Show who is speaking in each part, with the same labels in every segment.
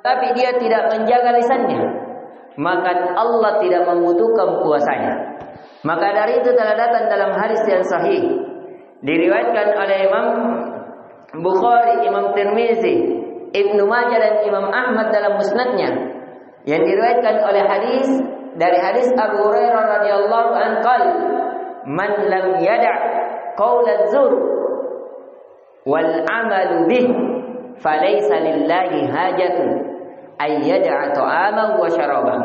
Speaker 1: tetapi dia tidak menjaga lisannya, maka Allah tidak membutuhkan puasanya. Maka dari itu telah datang dalam hadis yang sahih, diriwayatkan oleh Imam Bukhari, Imam Tirmizi, Ibnu Majah dan Imam Ahmad dalam musnadnya, yang diriwayatkan oleh dari hadis Abu Hurairah radhiyallahu anhu qala man lam yada' qaulaz zur wal amalu bih falaysa lillahi hajatun ay yada'a ta'amahu wa syarabahu.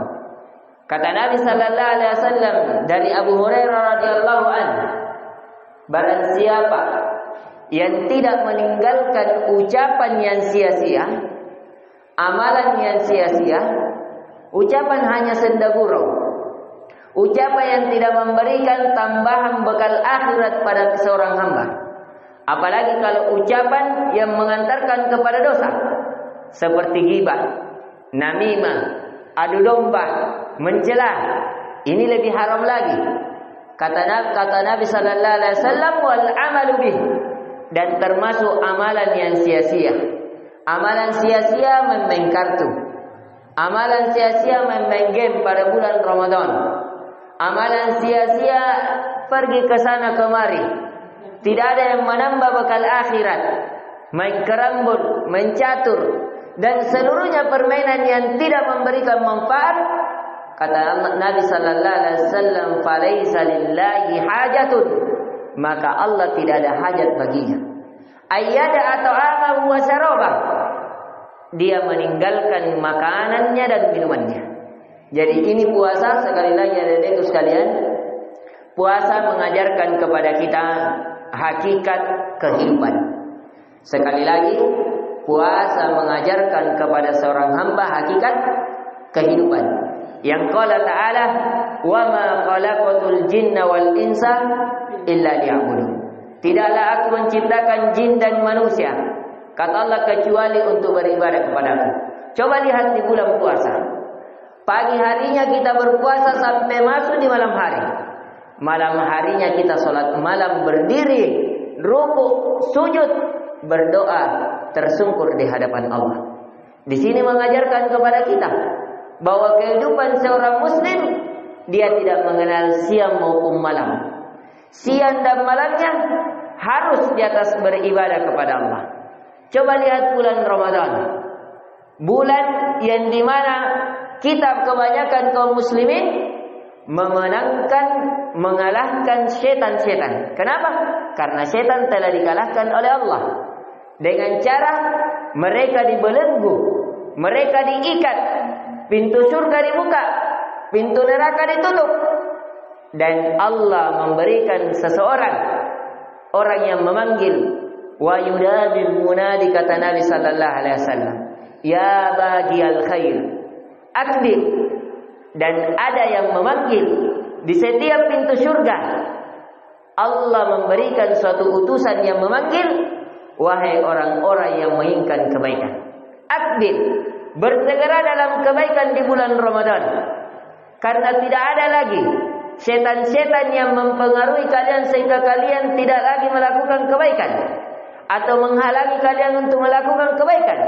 Speaker 1: Kata Nabi sallallahu alaihi wasallam dari Abu Hurairah radhiyallahu anhu, barang siapa yang tidak meninggalkan ucapan yang sia-sia, amalan yang sia-sia, ucapan hanya senda gurau, ucapan yang tidak memberikan tambahan bekal akhirat pada seorang hamba. Apalagi kalau ucapan yang mengantarkan kepada dosa, seperti ghibah, namimah, adu domba, mencela, ini lebih haram lagi. Kata Nabi sallallahu alaihi wasallam, wal amalu bih, dan termasuk amalan yang sia-sia. Amalan sia-sia main kartu. Amalan sia-sia main game pada bulan Ramadan. Amalan sia-sia pergi ke sana kemari. Tidak ada yang menambah bekal akhirat. Main kerambol, main catur, dan seluruhnya permainan yang tidak memberikan manfaat. Kata Nabi sallallahu alaihi wasallam, "Falaisa lillahi hajatun." Maka Allah tidak ada hajat baginya. Ayyada atau amahu wa syarabah. Dia meninggalkan makanannya dan minumannya. Jadi ini puasa, sekali lagi adik-adikku sekalian, puasa mengajarkan kepada kita hakikat kehidupan. Sekali lagi, puasa mengajarkan kepada seorang hamba hakikat kehidupan. Yang qala ta'ala, "Wa ma khalaqatul jinna wal insa illa liya'budun." Tidaklah aku menciptakan jin dan manusia, kata Allah, kecuali untuk beribadah kepadaku. Coba lihat di bulan puasa. Pagi harinya kita berpuasa sampai masuk di malam hari. Malam harinya kita sholat malam, berdiri, rukuk, sujud, berdoa, tersungkur di hadapan Allah. Di sini mengajarkan kepada kita bahwa kehidupan seorang muslim, dia tidak mengenal siang maupun malam. Siang dan malamnya harus di atas beribadah kepada Allah. Coba lihat bulan Ramadan, bulan yang dimana kita kebanyakan kaum muslimin mengalahkan setan-setan. Kenapa? Karena setan telah dikalahkan oleh Allah dengan cara mereka dibelenggu, mereka diikat, pintu surga dibuka, pintu neraka ditutup, dan Allah memberikan seseorang, orang yang memanggil, wa yunadil munadi, kata Nabi sallallahu alaihi wasallam, ya bagiyal khair akbil, dan ada yang memanggil di setiap pintu surga. Allah memberikan suatu utusan yang memanggil, wahai orang-orang yang menginginkan kebaikan, akbil, bersegera dalam kebaikan di bulan Ramadan. Karena tidak ada lagi setan-setan yang mempengaruhi kalian sehingga kalian tidak lagi melakukan kebaikan atau menghalangi kalian untuk melakukan kebaikan.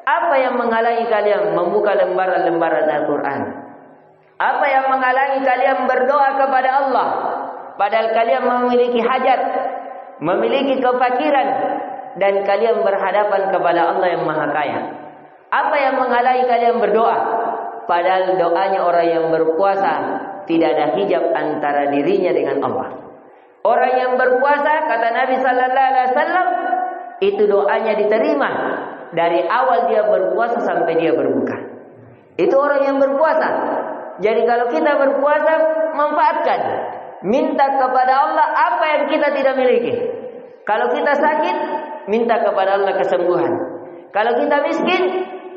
Speaker 1: Apa yang menghalangi kalian membuka lembaran-lembaran Al-Quran? Apa yang menghalangi kalian berdoa kepada Allah padahal kalian memiliki hajat, memiliki kefakiran, dan kalian berhadapan kepada Allah yang Maha Kaya? Apa yang menghalangi kalian berdoa padahal doanya orang yang berpuasa tidak ada hijab antara dirinya dengan Allah? Orang yang berpuasa, kata Nabi sallallahu alaihi wasallam, itu doanya diterima dari awal dia berpuasa sampai dia berbuka. Itu orang yang berpuasa. Jadi kalau kita berpuasa, manfaatkan, minta kepada Allah apa yang kita tidak miliki. Kalau kita sakit, minta kepada Allah kesembuhan. Kalau kita miskin,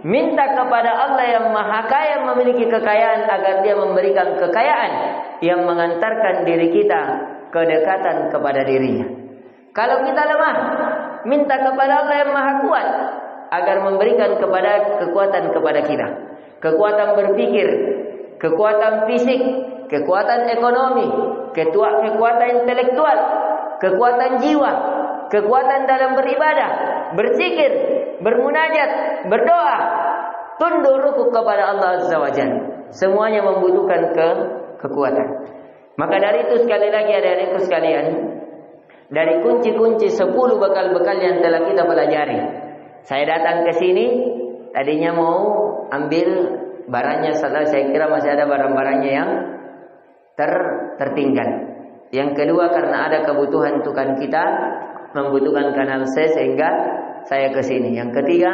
Speaker 1: minta kepada Allah yang Maha Kaya, memiliki kekayaan, agar dia memberikan kekayaan yang mengantarkan diri kita kedekatan kepada dirinya. Kalau kita lemah, minta kepada Allah yang Maha Kuat, agar memberikan kekuatan kepada kita. Kekuatan berpikir, kekuatan fisik, kekuatan ekonomi, kekuatan intelektual, kekuatan jiwa, kekuatan dalam beribadah, berzikir, bermunajat, berdoa, tunduk rukuk kepada Allah Azza wa Jalla. Semuanya membutuhkan kekuatan. Maka dari itu sekali lagi adik-adikku sekalian, dari kunci-kunci 10 bekal-bekal yang telah kita pelajari. Saya datang ke sini tadinya mau ambil barangnya, setelah saya kira masih ada barang-barangnya yang tertinggal. Yang kedua karena ada kebutuhan tukang kita membutuhkan kanal C sehingga saya ke sini. Yang ketiga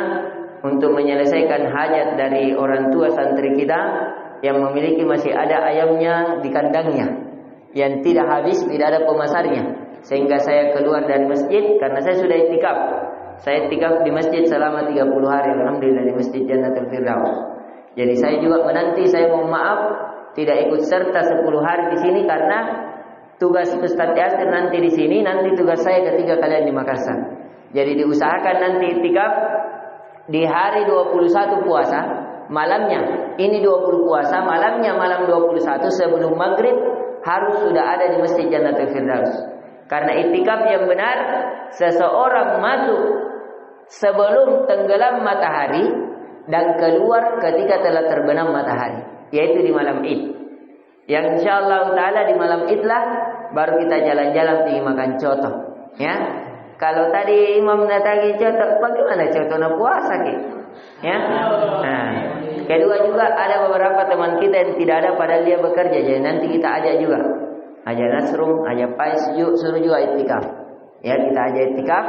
Speaker 1: untuk menyelesaikan hajat dari orang tua santri kita yang memiliki masih ada ayamnya di kandangnya yang tidak habis, tidak ada pemasarnya, sehingga saya keluar dari masjid karena saya sudah itikaf. Saya itikaf di masjid selama 30 hari, alhamdulillah, di Masjid Jannatul Firdaus. Jadi saya juga menanti, saya mohon maaf tidak ikut serta 10 hari di sini karena tugas Ustaz Yasir nanti di sini, nanti tugas saya ketika kalian di Makassar. Jadi diusahakan nanti itikaf di hari 21 puasa, malamnya ini 20 puasa, malamnya malam 21 sebelum maghrib harus sudah ada di Masjid Jannatul Firdaus. Karena itikaf yang benar seseorang masuk sebelum tenggelam matahari dan keluar ketika telah terbenam matahari, yaitu di malam Id. Yang insyaallah taala di malam Idlah baru kita jalan-jalan pergi makan coto, ya. Kalau tadi imam datang coto, bagaimana coto na puasa ke? Ya. Nah, kedua juga ada beberapa teman kita yang tidak ada padahal dia bekerja, jadi nanti kita ajak juga. Ajak Nasrum, ajak Pais, suruh juga itikaf. Ya, kita ajak itikaf.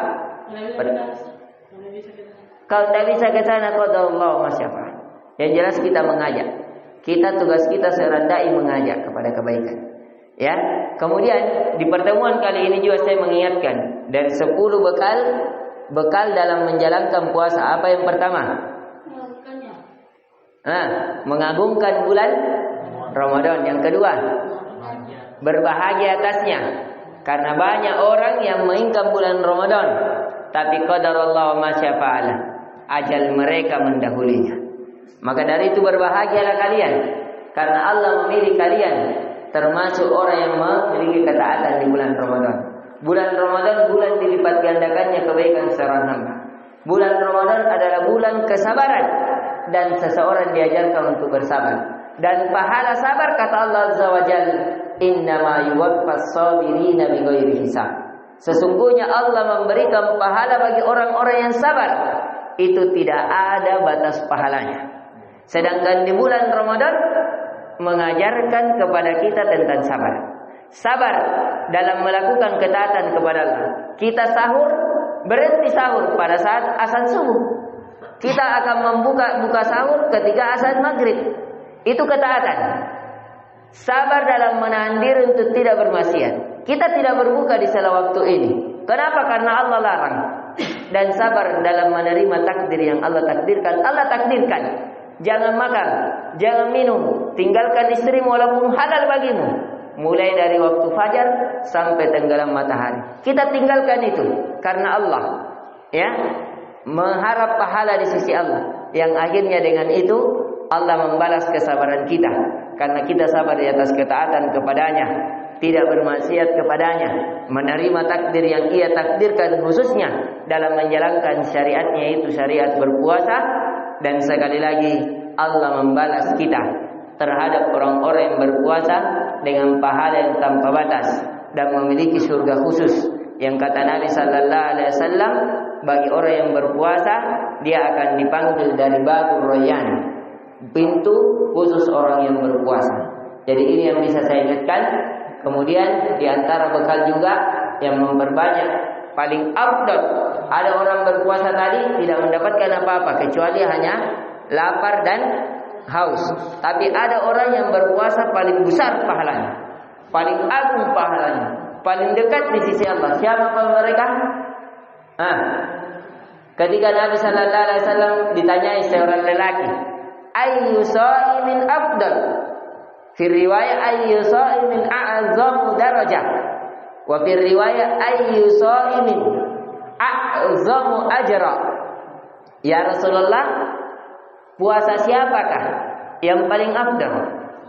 Speaker 1: Kalau tidak bisa ke sana, qadarullah masyafah. Yang jelas kita mengajak. Kita tugas kita seorang dai mengajak kepada kebaikan. Ya. Kemudian di pertemuan kali ini juga saya mengingatkan dari 10 bekal dalam menjalankan puasa. Apa yang pertama? Mengagungkan bulan Ramadan. Yang kedua, berbahagia atasnya. Karena banyak orang yang menginginkan bulan Ramadan, tapi qadarullah ma syafa'ala, ajal mereka mendahulinya. Maka dari itu berbahagialah kalian, karena Allah memilih kalian termasuk orang yang memiliki ketaatan di bulan Ramadan. Bulan Ramadan bulan dilipat gandakannya kebaikan seorang hamba. Bulan Ramadan adalah bulan kesabaran dan seseorang diajarkan untuk bersabar. Dan pahala sabar kata Allah Azza wa Jalla, innama yuwaffas sabirina bighairi hisab. Sesungguhnya Allah memberikan pahala bagi orang-orang yang sabar. Itu tidak ada batas pahalanya. Sedangkan di bulan Ramadan mengajarkan kepada kita tentang sabar. Sabar dalam melakukan ketaatan kepada Allah. Kita sahur, berhenti sahur pada saat azan subuh. Kita akan buka sahur ketika azan maghrib. Itu ketaatan. Sabar dalam menahan diri untuk tidak bermaksiat. Kita tidak berbuka di salah waktu ini. Kenapa? Karena Allah larang. Dan sabar dalam menerima takdir yang Allah takdirkan. Allah takdirkan. Jangan makan, jangan minum, tinggalkan istri walaupun halal bagimu. Mulai dari waktu fajar sampai tenggelam matahari. Kita tinggalkan itu karena Allah, ya, mengharap pahala di sisi Allah. Yang akhirnya dengan itu Allah membalas kesabaran kita karena kita sabar di atas ketaatan kepadanya, tidak bermaksiat kepadanya, menerima takdir yang Ia takdirkan khususnya dalam menjalankan syariatnya, itu syariat berpuasa. Dan sekali lagi Allah membalas kita terhadap orang-orang yang berpuasa dengan pahala yang tanpa batas dan memiliki surga khusus. Yang kata Nabi sallallahu alaihi wasallam, bagi orang yang berpuasa dia akan dipanggil dari Babur Rayyan, pintu khusus orang yang berpuasa. Jadi ini yang bisa saya ingatkan. Kemudian di antara bekal juga yang memperbanyak, paling afdal, ada orang berpuasa tadi tidak mendapatkan apa-apa kecuali hanya lapar dan haus. Tapi ada orang yang berpuasa paling besar pahalanya, paling agung pahalanya, paling dekat di sisi Allah. Siapa mereka? Ketika Nabi sallallahu alaihi wasallam ditanyai seorang lelaki, ayyu shaimin afdal? Fi riwayat ayyu shaimin a'zamu darajah. Wa fi riwayat ayyu shaimin a'zamu ajra. Ya Rasulullah, puasa siapakah yang paling afdal?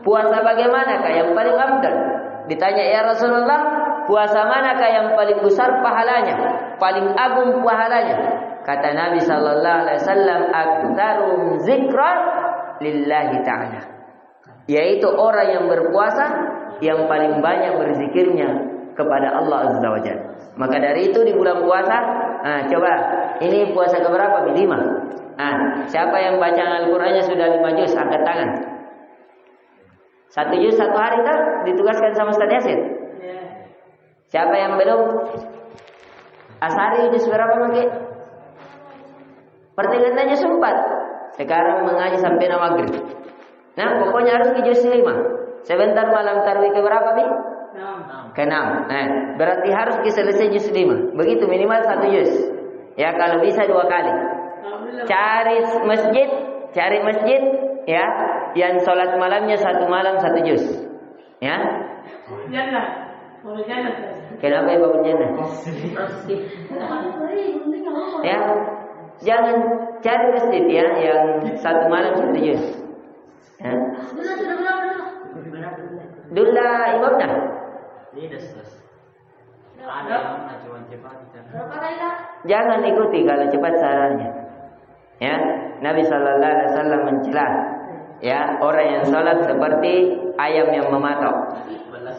Speaker 1: Puasa bagaimanakah yang paling afdal? Ditanya, ya Rasulullah, puasa manakah yang paling besar pahalanya, paling agung pahalanya? kata Nabi sallallahu alaihi wasallam, "Aktsarum dzikran lillahi ta'ala." Yaitu orang yang berpuasa yang paling banyak berzikirnya kepada Allah Azza wa Jalla. Maka dari itu di bulan puasa, coba ini puasa keberapa? 5. Siapa yang baca Al-Qur'annya sudah 5 juz, angkat tangan. 1 juz 1 hari kan ditugaskan sama Ustaz Yasin. Siapa yang belum? Asari juz berapa pakai? Pertengahan juz 4. Sekarang mengaji sampai maghrib. Nah, pokoknya harus ke juz 5. Sebentar malam tarawih ke berapa, Bi? 6. Ke 6. Berarti harus selesai juz 5. Begitu minimal 1 juz. Ya, kalau bisa 2 kali. Cari masjid ya, yang sholat malamnya 1 malam 1 juz. Ya. Jannah. Kenapa ya bangun jannah? Ya. Jangan cari masjid ya yang 1 malam 1 juz. Ya. Dula imamnya. Jangan ikuti kalau cepat sarannya. Ya, Nabi sallallahu alaihi wasallam mencela ya orang yang salat seperti ayam yang mematok.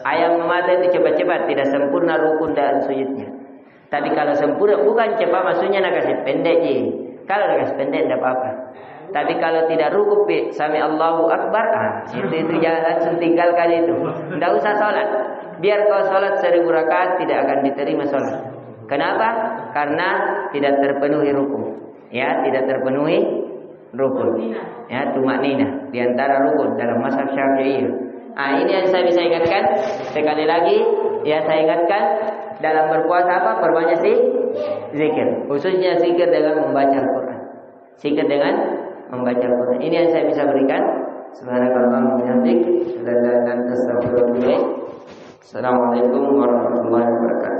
Speaker 1: Ayam mematok itu cepat-cepat, tidak sempurna rukun dan sujudnya. Tapi kalau sempurna bukan cepat maksudnya nak kasih pendek je. Kalau nak kasih pendek tidak apa-apa. Tapi kalau tidak rukuk sami Allahu Akbar, itu jangan langsung tinggalkan itu. Tidak usah sholat. Biar kau sholat 1000 rakaat tidak akan diterima sholat. Kenapa? Karena tidak terpenuhi rukun. Ya, tidak terpenuhi rukun. Ya, tumakninah di antara rukun dalam mazhab Syafi'iyah. Ini yang saya bisa ingatkan. Sekali lagi, ya saya ingatkan dalam berpuasa apa? Perbanyak zikir. Khususnya zikir dengan membaca Al-Quran. Zikir dengan membaca Al-Quran. Ini yang saya bisa berikan. Subhanakallahumma wa bihamdik, asyhadu an la ilaha illa anta, astaghfiruka wa atubu ilaik. Assalamualaikum warahmatullahi wabarakatuh.